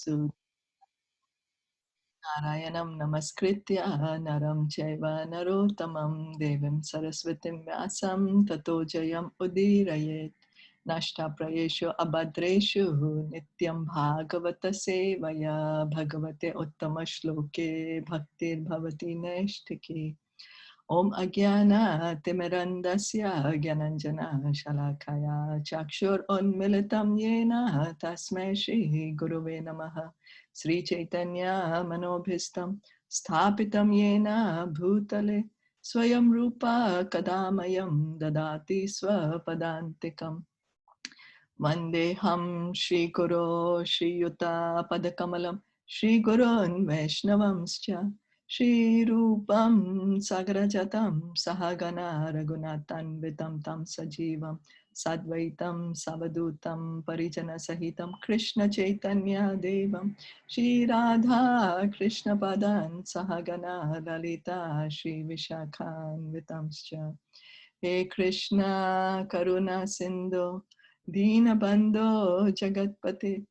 Sud Narayanam Namaskritya Naram Chaiva Narottamam Devim Saraswatim Vyasam Tato Jayam Udirayet Nashta Prayeshu Abhadreshu Nityam Bhagavata Sevaya Bhagavate Uttama Shloke Bhaktir Bhavati Neshtiki Om Agyana Timirandasya Gyananjana Shalakaya Chakshur Unmilitam Yena Tasmai Shri Guruve Namaha Sri Caitanya Manobhistam Sthapitam Yena Bhutale Swayam Rupa Kadamayam Dadati Swapadantikam Vandeham Shri Guru Shri Yuta Padakamalam Shri Gurun Vaishnavamscha Shri Rupam Sagrajatam Sahagana Raghunatan Vitam Tam Sajivam Sadvaitam Savadutam Parijana Sahitam Krishna Chaitanya Devam Shri Radha Krishna Padan Sahagana Lalita Shri Vishakhan Vitamscha He Krishna Karuna Sindhu Dinabandho Jagatpate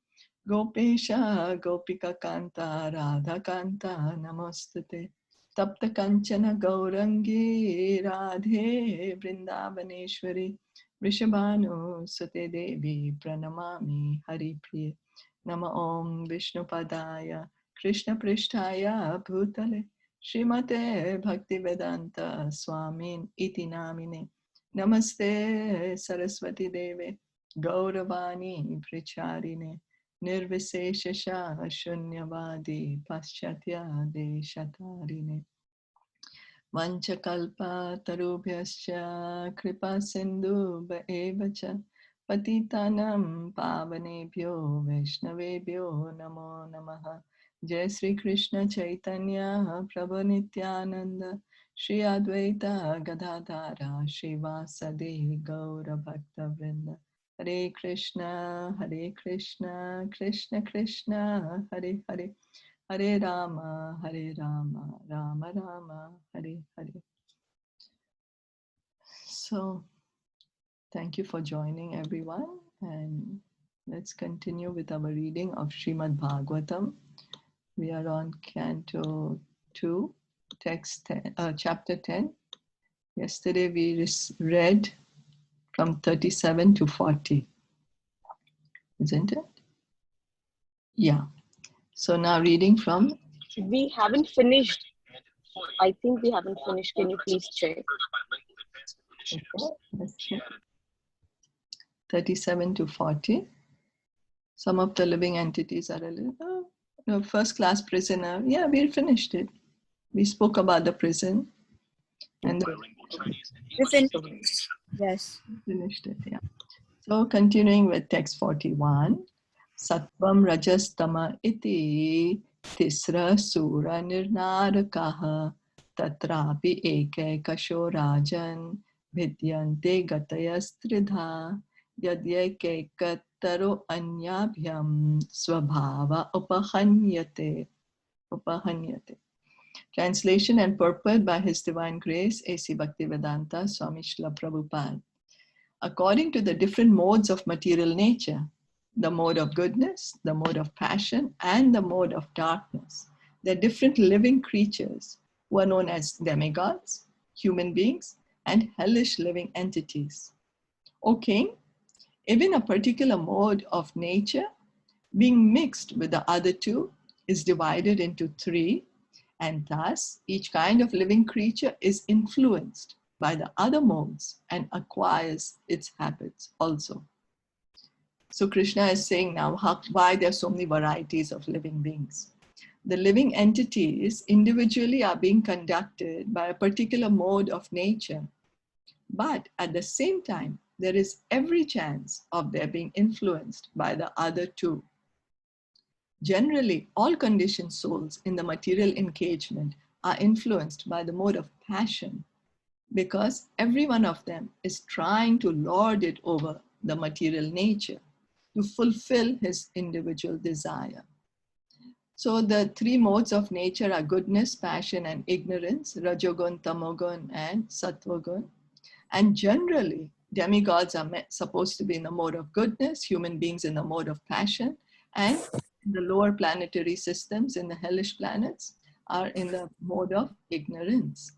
Gopesha Gopika Kanta Radha Kanta Namostate Tapta Kanchana Gaurangi Radhe Vrindavaneshwari Vrishabhanu Sute Devi Pranamami Hari Priye Nama Om Vishnu Padaya Krishna Prishtaya Bhutale Srimate Bhaktivedanta Swamin Iti Namine Namaste Saraswati Deve Gauravani Pricharine Nirviseshasha Shunyavadi Paschatya Deshatarine Vanchakalpa Tarubhyascha Kripa Sindhu Bhaevacha Patitanam Pavanebhyo Vaishnavebhyo Namo Namaha Jai Sri Krishna Chaitanya Prabhu Nityananda Shri Advaita Gadadhara Shri Vasadi Gaura Bhakta Vrinda Hare Krishna Krishna Krishna Hare Hare Hare Rama Rama Rama Hare Hare. So thank you for joining everyone, and let's continue with our reading of Srimad Bhagavatam. We are on Canto 2, text 10, chapter 10. Yesterday we read from 37 to 40, isn't it? Yeah. So now reading from... We haven't finished. I think we haven't finished. Can you please check? Okay, let's check. 37 to 40. Some of the living entities are a little... first class prisoner. Yeah, we finished it. We spoke about the prison. And we finished. Yes. Finished it, yeah. So continuing with text 41. Sattvam rajas tama iti tisra sura nirnarakaha tatrapi eke kasho rajan vidyante gatayastridha yadyeke kattaro anyabhyam svabhava upahanyate. Translation and purport by His Divine Grace A.C. Bhaktivedanta Swami Srila Prabhupada. According to the different modes of material nature, the mode of goodness, the mode of passion, and the mode of darkness, there are different living creatures who are known as demigods, human beings, and hellish living entities. O King, even a particular mode of nature, being mixed with the other two, is divided into three, and thus each kind of living creature is influenced by the other modes and acquires its habits also. So Krishna is saying now why there are so many varieties of living beings. The living entities individually are being conducted by a particular mode of nature, but at the same time, there is every chance of their being influenced by the other two. Generally, all conditioned souls in the material engagement are influenced by the mode of passion, because every one of them is trying to lord it over the material nature to fulfill his individual desire. So the three modes of nature are goodness, passion, and ignorance, Rajogun, Tamogun, and Sattvagun. And generally, demigods are supposed to be in the mode of goodness, human beings in the mode of passion, and The lower planetary systems in the hellish planets are in the mode of ignorance.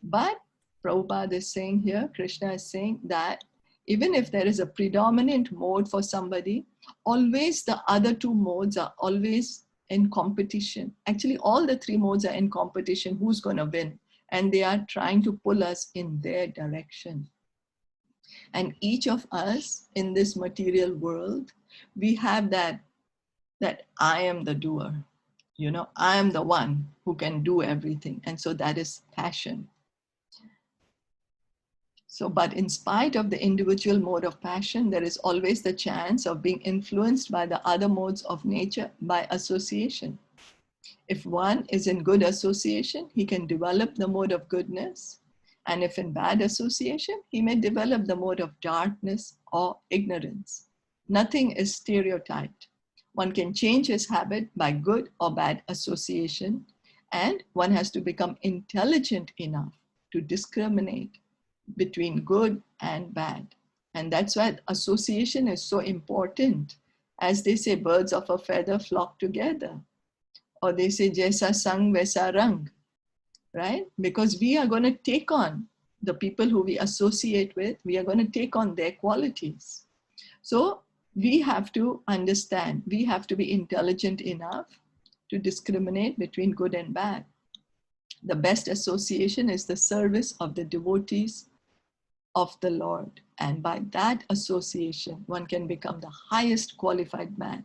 But Prabhupada is saying here, Krishna is saying that even if there is a predominant mode for somebody, always the other two modes are always in competition. Actually, all the three modes are in competition. Who's going to win? And they are trying to pull us in their direction. And each of us in this material world, we have that I am the doer. You know, I am the one who can do everything. And so that is passion. So, but in spite of the individual mode of passion, there is always the chance of being influenced by the other modes of nature by association. If one is in good association, he can develop the mode of goodness. And if in bad association, he may develop the mode of darkness or ignorance. Nothing is stereotyped. One can change his habit by good or bad association, and one has to become intelligent enough to discriminate between good and bad. And that's why association is so important. As they say, birds of a feather flock together. Or they say, Jaisa sang vaisa rang, right? Because we are going to take on the people who we associate with, we are going to take on their qualities. So we have to understand, we have to be intelligent enough to discriminate between good and bad. The best association is the service of the devotees of the Lord. And by that association, one can become the highest qualified man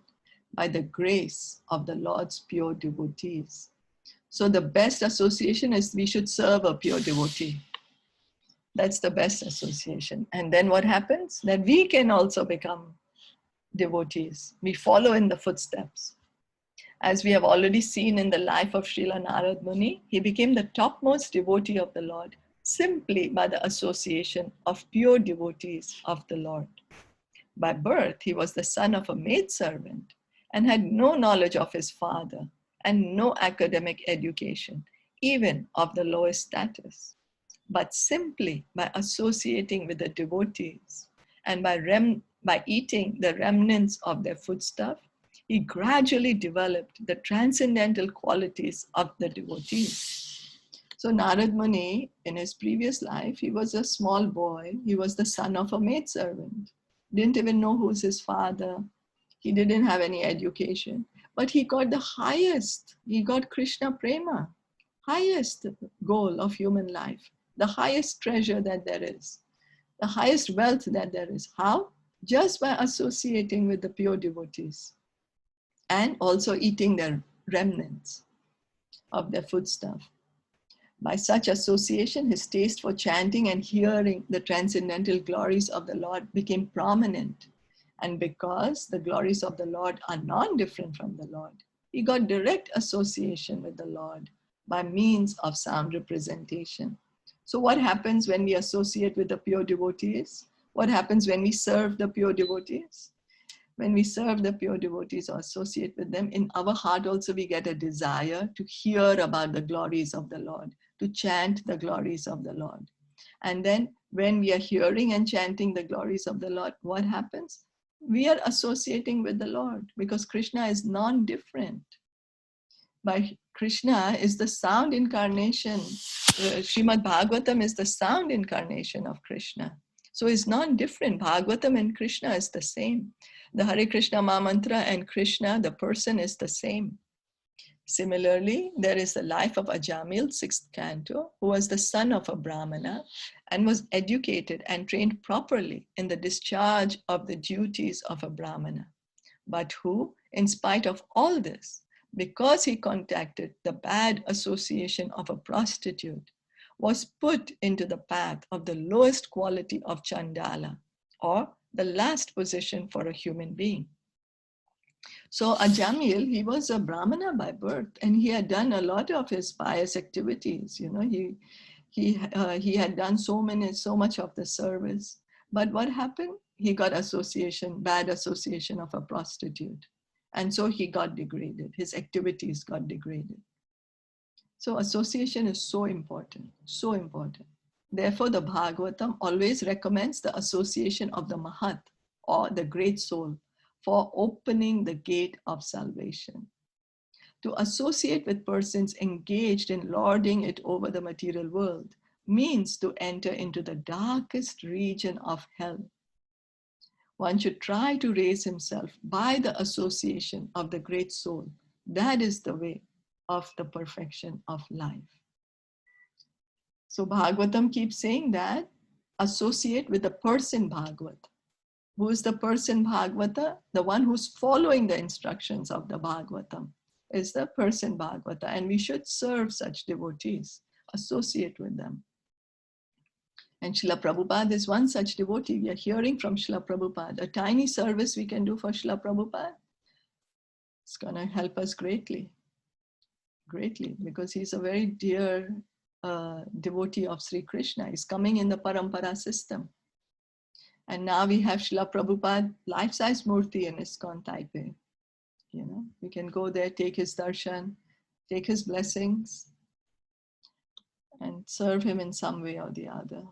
by the grace of the Lord's pure devotees. So the best association is we should serve a pure devotee. That's the best association. And then what happens? That we can also become devotees. We follow in the footsteps. As we have already seen in the life of Srila Narad Muni, he became the topmost devotee of the Lord simply by the association of pure devotees of the Lord. By birth, he was the son of a maidservant and had no knowledge of his father and no academic education, even of the lowest status. But simply by associating with the devotees and by eating the remnants of their foodstuff, he gradually developed the transcendental qualities of the devotees. So Narad Muni, in his previous life, he was a small boy. He was the son of a maidservant. Didn't even know who's his father. He didn't have any education. But he got the highest. He got Krishna Prema, highest goal of human life, the highest treasure that there is, the highest wealth that there is. How? Just by associating with the pure devotees and also eating their remnants of their foodstuff. By such association, his taste for chanting and hearing the transcendental glories of the Lord became prominent. And because the glories of the Lord are non-different from the Lord, he got direct association with the Lord by means of sound representation. So what happens when we associate with the pure devotees? What happens when we serve the pure devotees? When we serve the pure devotees or associate with them, in our heart also we get a desire to hear about the glories of the Lord, to chant the glories of the Lord. And then when we are hearing and chanting the glories of the Lord, what happens? We are associating with the Lord because Krishna is non-different. By Krishna is the sound incarnation. Srimad Bhagavatam is the sound incarnation of Krishna. So it's non-different. Bhagavatam and Krishna is the same. The Hare Krishna Ma Mantra and Krishna, the person, is the same. Similarly, there is the life of Ajamil, 6th canto, who was the son of a Brahmana and was educated and trained properly in the discharge of the duties of a Brahmana, but who, in spite of all this, because he contacted the bad association of a prostitute, was put into the path of the lowest quality of Chandala, or the last position for a human being. So Ajamil, he was a Brahmana by birth, and he had done a lot of his pious activities. You know, he had done so much of the service. But what happened? He got bad association of a prostitute. And so he got degraded. His activities got degraded. So association is so important, so important. Therefore, the Bhagavatam always recommends the association of the Mahat, or the great soul, for opening the gate of salvation. To associate with persons engaged in lording it over the material world means to enter into the darkest region of hell. One should try to raise himself by the association of the great soul. That is the way of the perfection of life. So Bhagavatam keeps saying that associate with the person Bhagavat. Who is the person Bhagavata? The one who's following the instructions of the Bhagavatam is the person Bhagavata. And we should serve such devotees, associate with them. And Srila Prabhupada is one such devotee. We are hearing from Srila Prabhupada. A tiny service we can do for Srila Prabhupada, it's going to help us greatly, because he's a very dear devotee of Sri Krishna. He's coming in the Parampara system. And now we have Srila Prabhupada life-size murti in ISKCON Taipei. You know, we can go there, take his darshan, take his blessings, and serve him in some way or the other.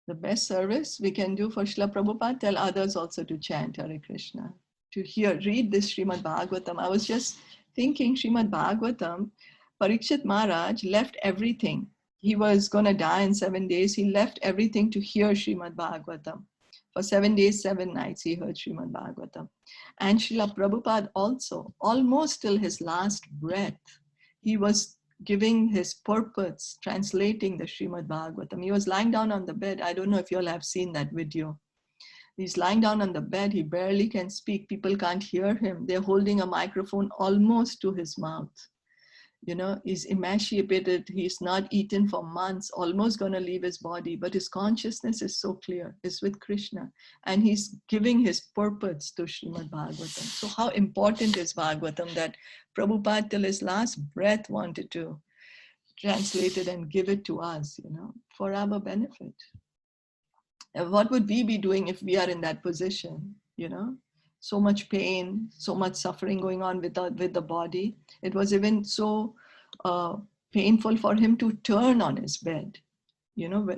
The best service we can do for Srila Prabhupada, tell others also to chant Hare Krishna, to read this Srimad Bhagavatam. I was just thinking, Srimad Bhagavatam, Parikshit Maharaj left everything. He was going to die in 7 days. He left everything to hear Srimad Bhagavatam. For 7 days, 7 nights, he heard Srimad Bhagavatam. And Srila Prabhupada also, almost till his last breath, he was giving his purpose, translating the Srimad Bhagavatam. He was lying down on the bed. I don't know if you all have seen that video. He's lying down on the bed. He barely can speak. People can't hear him. They're holding a microphone almost to his mouth. You know, he's emaciated. He's not eaten for months, almost going to leave his body. But his consciousness is so clear. It's with Krishna. And he's giving his purpose to Srimad Bhagavatam. So how important is Bhagavatam that Prabhupada till his last breath wanted to translate it and give it to us, you know, for our benefit. And what would we be doing if we are in that position, you know? So much pain, so much suffering going on with the body. It was even so painful for him to turn on his bed. You know,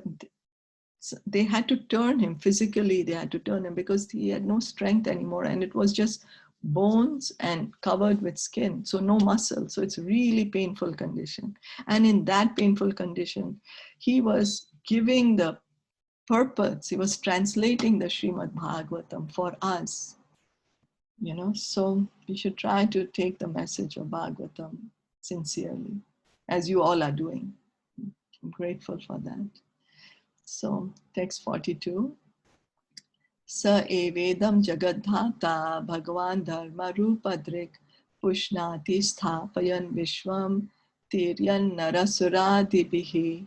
they had to turn him physically. They had to turn him because he had no strength anymore. And it was just bones and covered with skin. So no muscle. So it's really painful condition. And in that painful condition, he was giving the purpose. He was translating the Srimad Bhagavatam for us. You know, so we should try to take the message of Bhagavatam sincerely, as you all are doing. I'm grateful for that. So, text 42. Sa evedam jagadhata bhagavan dharma rupadrik pushnati sthapayan vishwam tiryan narasuradibhihi.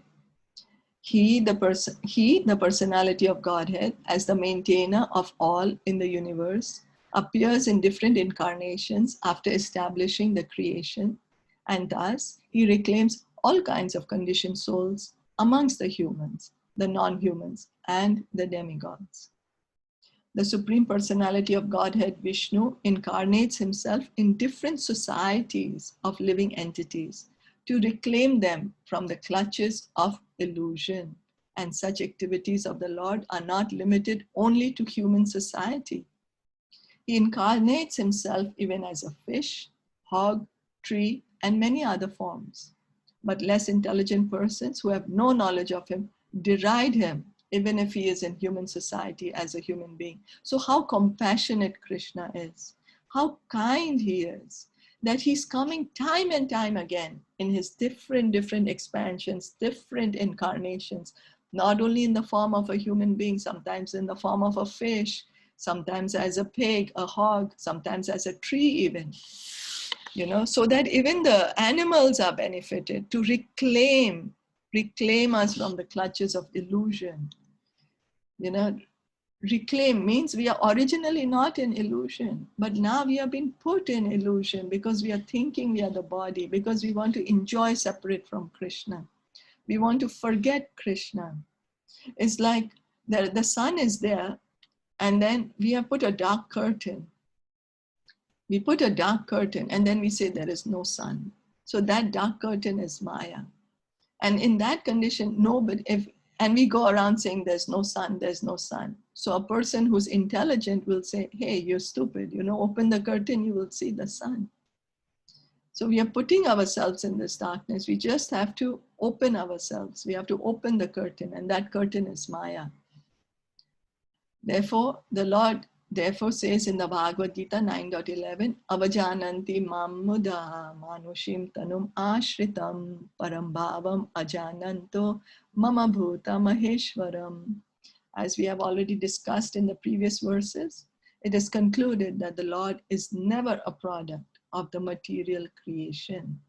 He, the personality of Godhead, as the maintainer of all in the universe, appears in different incarnations after establishing the creation, and thus he reclaims all kinds of conditioned souls amongst the humans, the non-humans, and the demigods. The Supreme Personality of Godhead, Vishnu, incarnates himself in different societies of living entities to reclaim them from the clutches of illusion. And such activities of the Lord are not limited only to human society. He incarnates himself even as a fish, hog, tree, and many other forms. But less intelligent persons who have no knowledge of him deride him, even if he is in human society as a human being. So how compassionate Krishna is, how kind he is, that he's coming time and time again in his different expansions, different incarnations, not only in the form of a human being, sometimes in the form of a fish, sometimes as a pig, a hog, sometimes as a tree even, you know, so that even the animals are benefited to reclaim us from the clutches of illusion. You know, reclaim means we are originally not in illusion, but now we have been put in illusion because we are thinking we are the body, because we want to enjoy separate from Krishna. We want to forget Krishna. It's like the sun is there, and then we have put a dark curtain. We put a dark curtain and then we say there is no sun. So that dark curtain is Maya. And in that condition, nobody, if And we go around saying there's no sun, there's no sun. So a person who's intelligent will say, hey, you're stupid, open the curtain, you will see the sun. So we are putting ourselves in this darkness. We just have to open ourselves. We have to open the curtain, and that curtain is Maya. Therefore, the Lord says in the Bhagavad Gita 9.11, Avajananti mammuda manushim tanum ashritam parambhavam ajananto mama bhuta maheshwaram. As we have already discussed in the previous verses, it is concluded that the Lord is never a product of the material creation.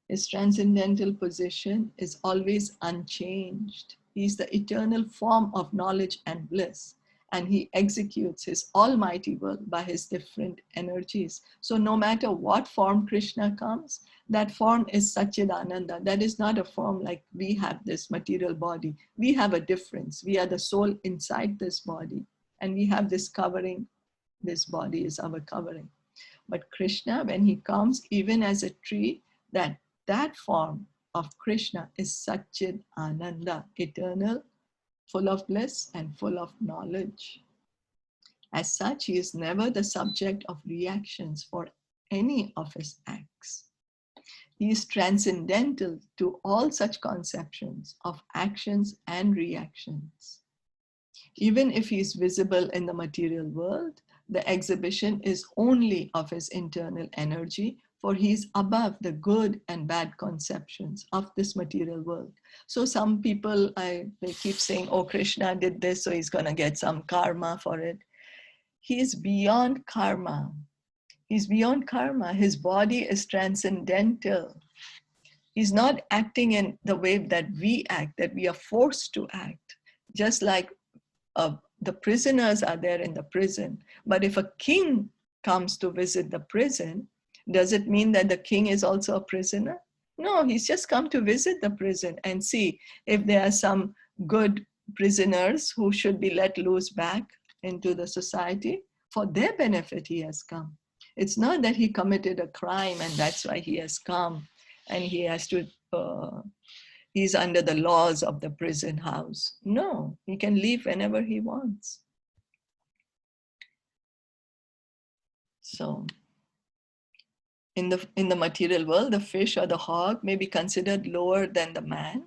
His transcendental position is always unchanged. He is the eternal form of knowledge and bliss, and he executes his almighty will by his different energies. So no matter what form Krishna comes, that form is Satchidananda. That is not a form like we have this material body. We have a difference. We are the soul inside this body, and we have this covering. This body is our covering. But Krishna, when he comes, even as a tree, that form of Krishna is Satchid Ananda, eternal, full of bliss and full of knowledge. As such, he is never the subject of reactions for any of his acts. He is transcendental to all such conceptions of actions and reactions. Even if he is visible in the material world, the exhibition is only of his internal energy, for he is above the good and bad conceptions of this material world. So some people, they keep saying, oh, Krishna did this, so he's going to get some karma for it. He is beyond karma. He's beyond karma. His body is transcendental. He's not acting in the way that we act, that we are forced to act. Just like the prisoners are there in the prison. But if a king comes to visit the prison, does it mean that the king is also a prisoner? No, he's just come to visit the prison and see if there are some good prisoners who should be let loose back into the society. For their benefit, he has come. It's not that he committed a crime and that's why he has come and he has to, he's under the laws of the prison house. No, he can leave whenever he wants. So, in the material world, the fish or the hog may be considered lower than the man.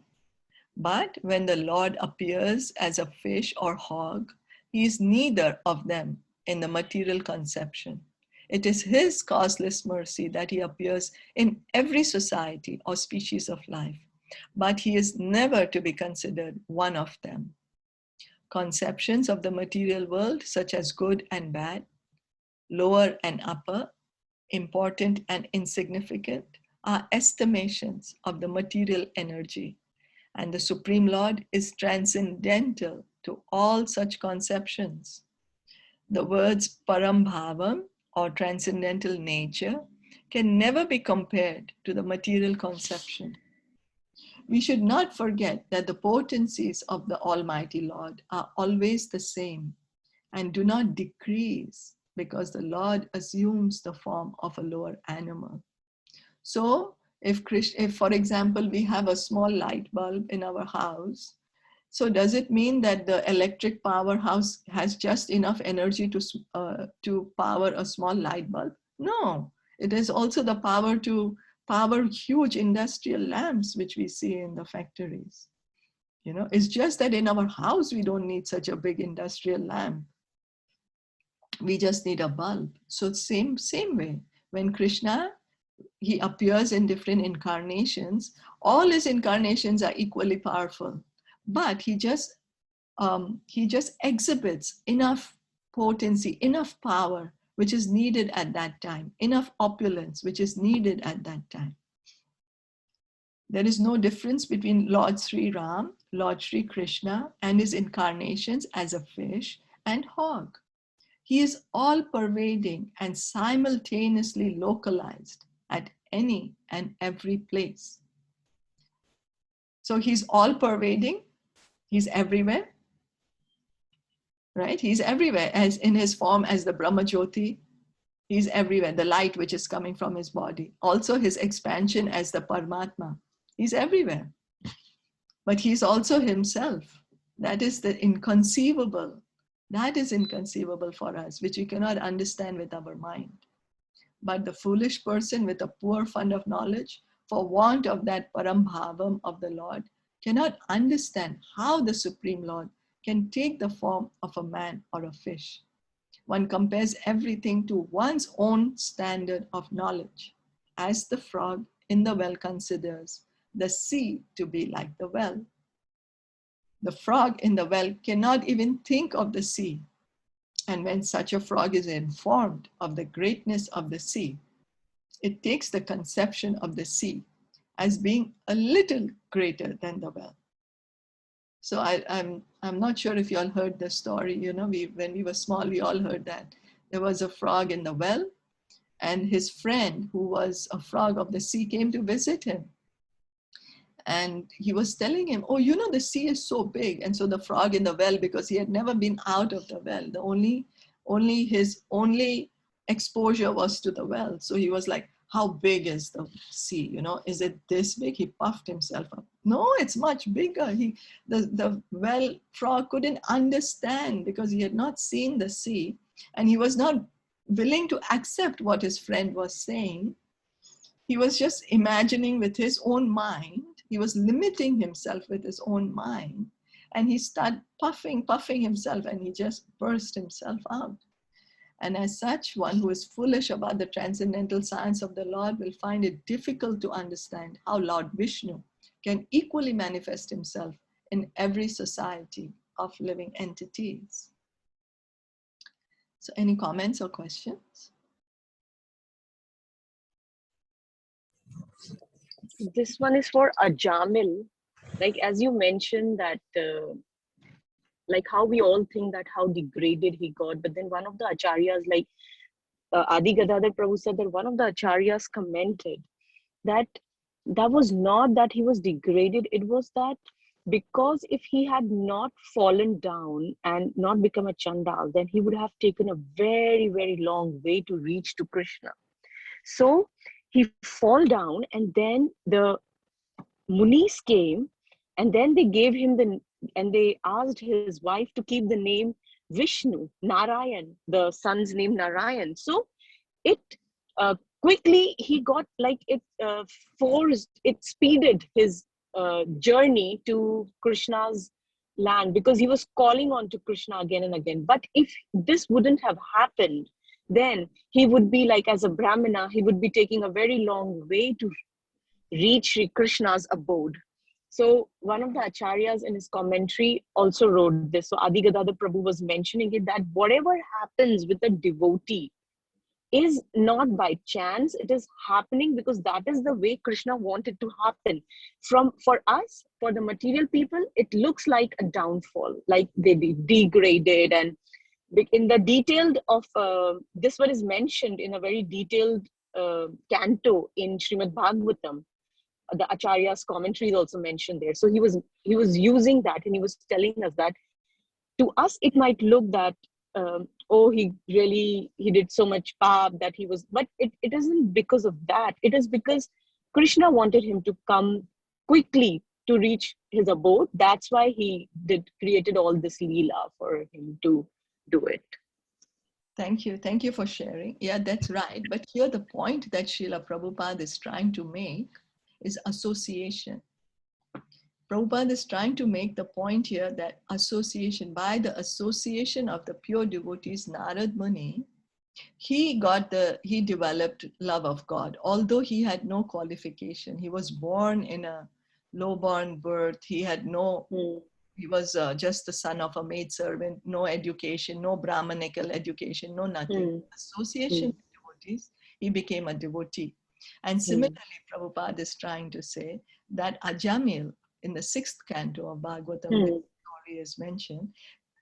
But when the Lord appears as a fish or hog, he is neither of them in the material conception. It is his causeless mercy that he appears in every society or species of life, but he is never to be considered one of them. Conceptions of the material world, such as good and bad, lower and upper, important and insignificant, are estimations of the material energy, and the Supreme Lord is transcendental to all such conceptions. The words Parambhavam, or transcendental nature, can never be compared to the material conception. We should not forget that the potencies of the Almighty Lord are always the same and do not decrease because the Lord assumes the form of a lower animal. So if for example, we have a small light bulb in our house, so does it mean that the electric powerhouse has just enough energy to power a small light bulb? No, it is also the power to power huge industrial lamps, which we see in the factories. It's just that in our house, we don't need such a big industrial lamp. We just need a bulb. So same way, when Krishna, he appears in different incarnations, all his incarnations are equally powerful, but he just exhibits enough potency, enough power, which is needed at that time, enough opulence, which is needed at that time. There is no difference between Lord Sri Ram, Lord Sri Krishna, and his incarnations as a fish and hog. He is all-pervading and simultaneously localized at any and every place. So he's all-pervading, he's everywhere, right? He's everywhere, as in his form as the Brahma Jyoti. He's everywhere, the light which is coming from his body. Also his expansion as the Paramatma. He's everywhere. But he's also himself. That is the inconceivable. That is inconceivable for us, which we cannot understand with our mind. But the foolish person with a poor fund of knowledge, for want of that param bhavam of the Lord, cannot understand how the Supreme Lord can take the form of a man or a fish. One compares everything to one's own standard of knowledge, as the frog in the well considers the sea to be like the well. The frog in the well cannot even think of the sea. And when such a frog is informed of the greatness of the sea, it takes the conception of the sea as being a little greater than the well. So I'm not sure if you all heard the story. You know, when we were small, we all heard that there was a frog in the well, and his friend, who was a frog of the sea, came to visit him. And he was telling him, oh, you know, the sea is so big. And so the frog in the well, because he had never been out of the well, his only exposure was to the well. So he was like, how big is the sea? You know, is it this big? He puffed himself up. No, it's much bigger. The well frog couldn't understand because he had not seen the sea, and he was not willing to accept what his friend was saying. He was just imagining with his own mind. He was limiting himself with his own mind. And he started puffing himself, and he just burst himself out. And as such, one who is foolish about the transcendental science of the Lord will find it difficult to understand how Lord Vishnu can equally manifest himself in every society of living entities. So any comments or questions? This one is for Ajamil. Like, as you mentioned that, like how we all think that how degraded he got, but then one of the acharyas, like Adi Gadadhar Prabhu said that one of the acharyas commented that that was not that he was degraded, it was that because if he had not fallen down and not become a Chandal, then he would have taken a very, very long way to reach to Krishna. So he fall down, and then the Munis came, and then they gave him and they asked his wife to keep the name Vishnu, Narayan, the son's name Narayan. So it quickly, he got like it speeded his journey to Krishna's land, because he was calling on to Krishna again and again. But if this wouldn't have happened, then he would be like, as a Brahmana, he would be taking a very long way to reach Sri Krishna's abode. So one of the acharyas in his commentary also wrote this. So Adi Gadadhar Prabhu was mentioning it, that whatever happens with a devotee is not by chance. It is happening because that is the way Krishna wanted to happen. For us, for the material people, it looks like a downfall, like they be degraded. And in the detailed of this one is mentioned in a very detailed canto in Srimad Bhagavatam. The Acharya's commentary is also mentioned there. So he was using that, and he was telling us that to us it might look that oh, he did so much pap that he was, but it isn't because of that. It is because Krishna wanted him to come quickly to reach his abode. That's why he created all this Leela for him to do it. Thank you for sharing. Yeah, that's right. But here the point that Srila Prabhupada is trying to make is association. Prabhupada is trying to make the point here that association, by the association of the pure devotees, Narad Muni, he developed love of God, although he had no qualification. He was born in a low-born birth. He was just the son of a maidservant, no education, no Brahmanical education, no nothing. Association with devotees, he became a devotee. And similarly, Prabhupada is trying to say that Ajamil, in the 6th canto of Bhagavatam, the story is mentioned,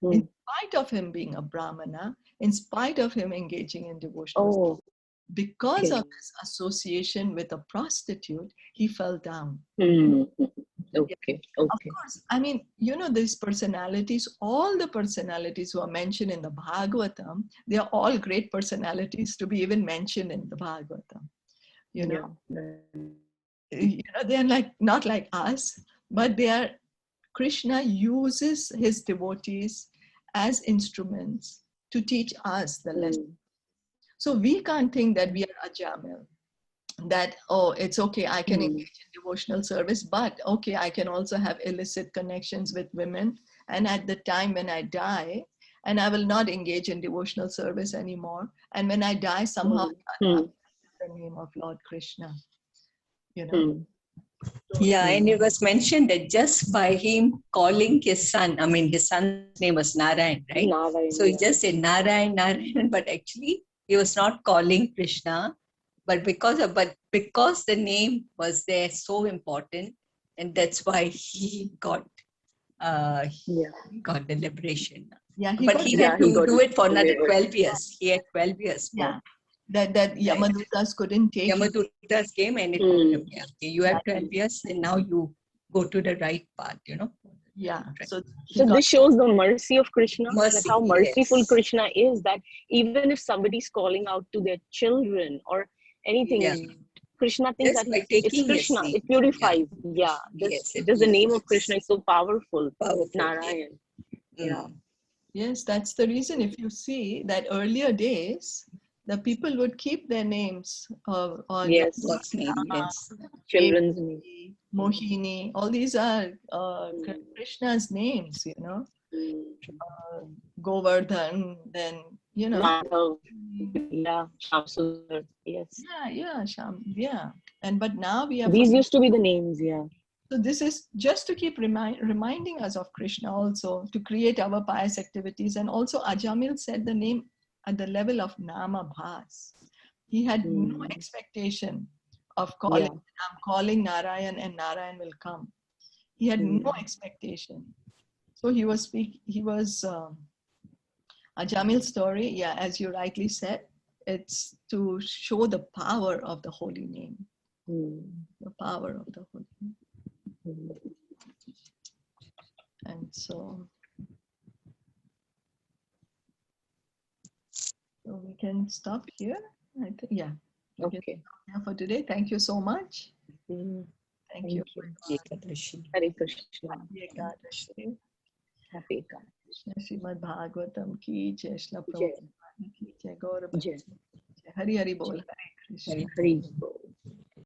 in spite of him being a Brahmana, in spite of him engaging in devotional service, because of his association with a prostitute, he fell down. Okay. Of course, I mean, you know, these personalities, all the personalities who are mentioned in the Bhagavatam, they are all great personalities to be even mentioned in the Bhagavatam. You know, they're like not like us, but they are Krishna uses his devotees as instruments to teach us the lesson. So we can't think that we are Ajamil, that, oh, it's okay, I can engage in devotional service, but okay, I can also have illicit connections with women. And at the time when I die, and I will not engage in devotional service anymore. And when I die, somehow the name of Lord Krishna, you know. Yeah, and it was mentioned that just by him calling his son, I mean, his son's name was Narayan, right? Narayan, So he just said Narayan, Narayan, but actually he was not calling Krishna, but because the name was there so important, and that's why he got the liberation. Yeah, But he had to do it for another 12 years. He had 12 years. Yeah, that Yamadutas couldn't take him. Yamadutas came and it told him, yeah, okay, you have 12 years and now you go to the right path, you know. Yeah. So this shows the mercy of Krishna, that how merciful yes. Krishna is, that even if somebody's calling out to their children or anything, Krishna thinks just that by it's Krishna, it purifies. Yeah, just the name of Krishna is so powerful. Narayan. Yeah. Yes, that's the reason. If you see that earlier days, the people would keep their names or God's name, children's name. Mohini, all these are Krishna's names, you know. Govardhan, then, you know. Madhav, yeah, Shamsundar, yes. Yeah. But now we are. These used to be the names, yeah. So this is just to keep reminding us of Krishna also, to create our pious activities. And also Ajamil said the name at the level of Nama Bhas. He had no expectation of calling, I'm calling Narayan and Narayan will come. He had no expectation. So he was Ajamil's story, as you rightly said, it's to show the power of the holy name. The power of the holy name. And so we can stop here. I think, okay. For today. Thank you so much. Thank you. Hare Krishna. Happy Krishna. Srimad Bhagavatam ki jai, Shilpa Shyam ki jai, Gaurav ki jai. Hari Hari Bol. Hare Krishna. Hari Bol.